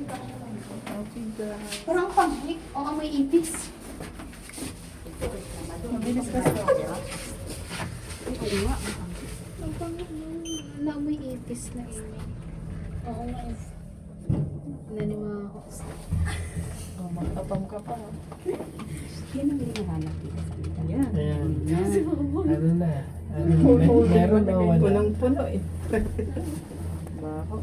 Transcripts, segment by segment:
Okay, guys. Parang pangik. O amoy ipis. Mabilis kasi. Oo nga. Ang pangik nun. Naamoy ipis na ini. Oo nga. Naniwa ako. Oh, magtapang ka pa. Yan ang hinahanap dito sa kanila. Ayan. Ayan. Kasi mabot. Ano na? Meron na wala. Punong-puno eh. Baho.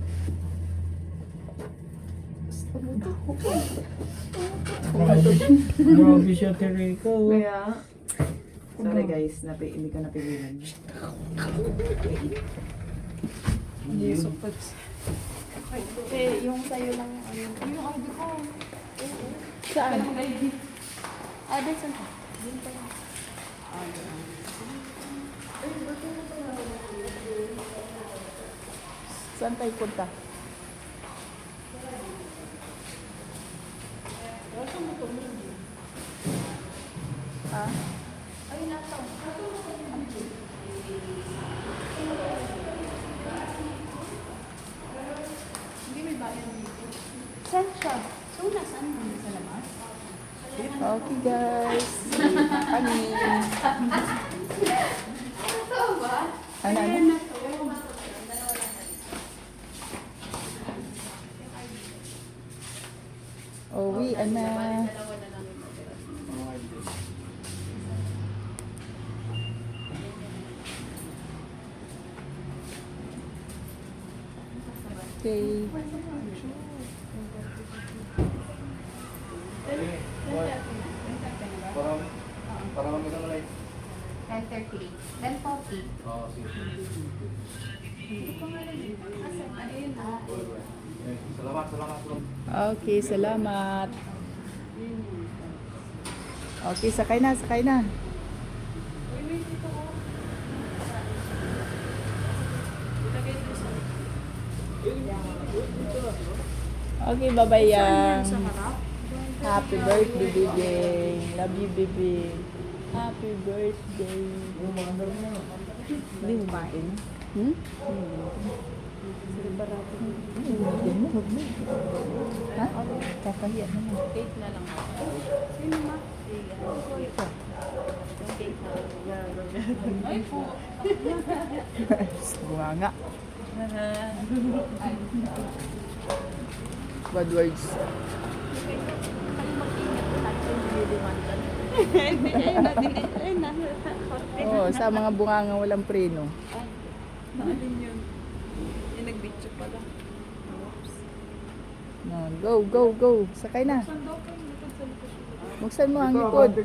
Grabe siya, Teresa. Kaya, sorry guys, hindi ko napigilan. Hindi supot. Eh, yung sa'yo lang. Yung audio ko. Saan? Ah, doon saan ka? Doon pa yun. Saan tayo punta? Ah? Ayun na ito. Hindi may bayan dito. Saan siya? So, nasaan mo sa labas? Okay guys. Kami. Totoo ba? Ano? Uwi, na. Okay. Parang kami ka na 10:30. 10:40. Oo, sige. Ayun ah. Salamat. Okay, salamat. Okay, sakay na. Okay, bye-bye yang. Happy birthday, baby. Love you, baby. Happy birthday. Hindi mo main? Ha? Kakahiya naman. Cake na lang ako. Sino ma? Yung cake na. Ay po. Bunga nga. Bad words. Oh, sa mga bunganga walang preno. Naalin yun. Yung nag-video pala. No, go. Sakay na. Buksan mo ang likod.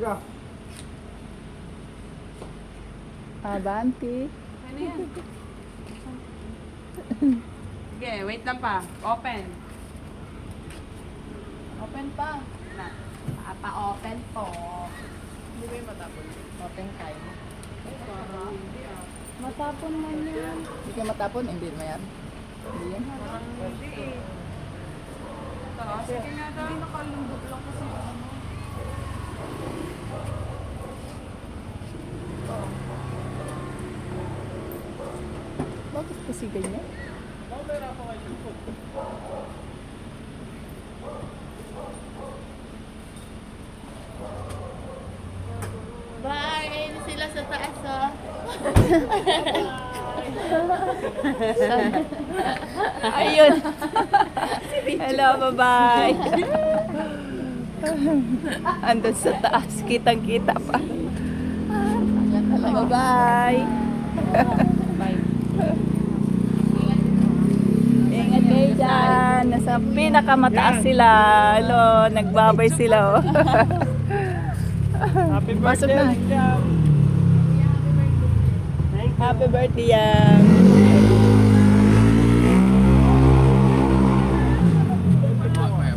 Abanti. Ano yan? Sige, wait lang pa. Open. Open pa. Na. Pa-open po. Hindi ba yung matapon? Open time. Matapon man yan. Hindi ka matapon? Hindi mo yan. Hindi yan. Hindi eh. Ito, sige nga daw. Nakalundot lang kasi ano. Bakit kasi ganyan? Bye! Ayun sila sa taas oh. Ayun. Hello, bye-bye. Andun sa taas, kitang-kita pa. Bye-bye. Ingat kayo dyan. Nasa pinakamataas sila. Hello, nagbabay sila. Oh. Happy Pasok birthday. na. Happy birthday, Yang.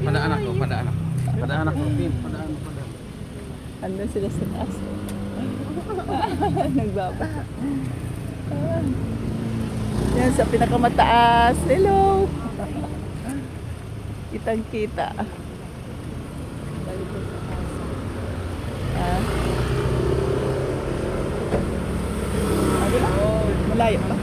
Pada anak ko. Andun sila sa taas. Nagbaba. Yan sa pinakamataas. Hello. Kitang-kita. Ah. Malayo pa.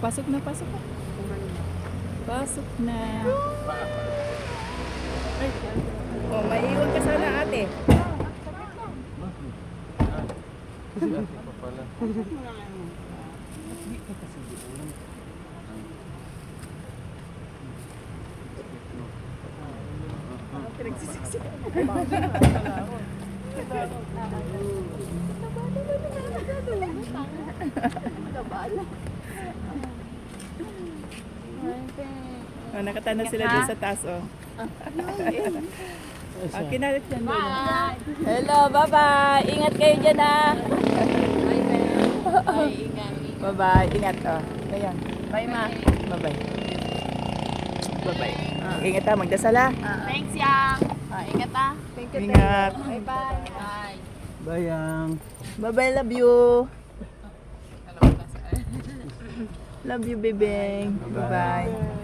pasok na, pasok na. Pasok na. Oh, maiwan ka sana ate. Si ate pa pala. Oh, nakatanaw sila dun sa taas, oh. Okay na rin dyan. Bye! Hello, bye-bye. Ingat kayo dyan, ah. Ay, ingat. Bye-bye. Ingat, oh. Ayan. Bye, ma. Bye-bye. Bye-bye. Ingat, ah. Magdasal, ah. Thanks, Yang. Ingat ah. Thank you. Ingat. Bye-bye. Bye. Bayang. Bye-bye, love you. Love you, bebeng. Bye-bye.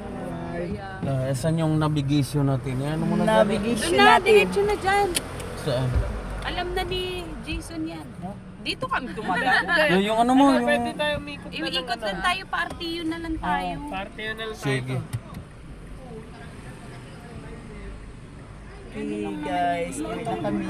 Saan yung navigation natin? Ano mo na Navigation natin. na dyan. Saan? Alam na ni Jason yan. Dito kami tumagal. Yung ano mo, yung... Iikot lang tayo, party yun na lang tayo. Sige. Okay, guys. Uwi na kami.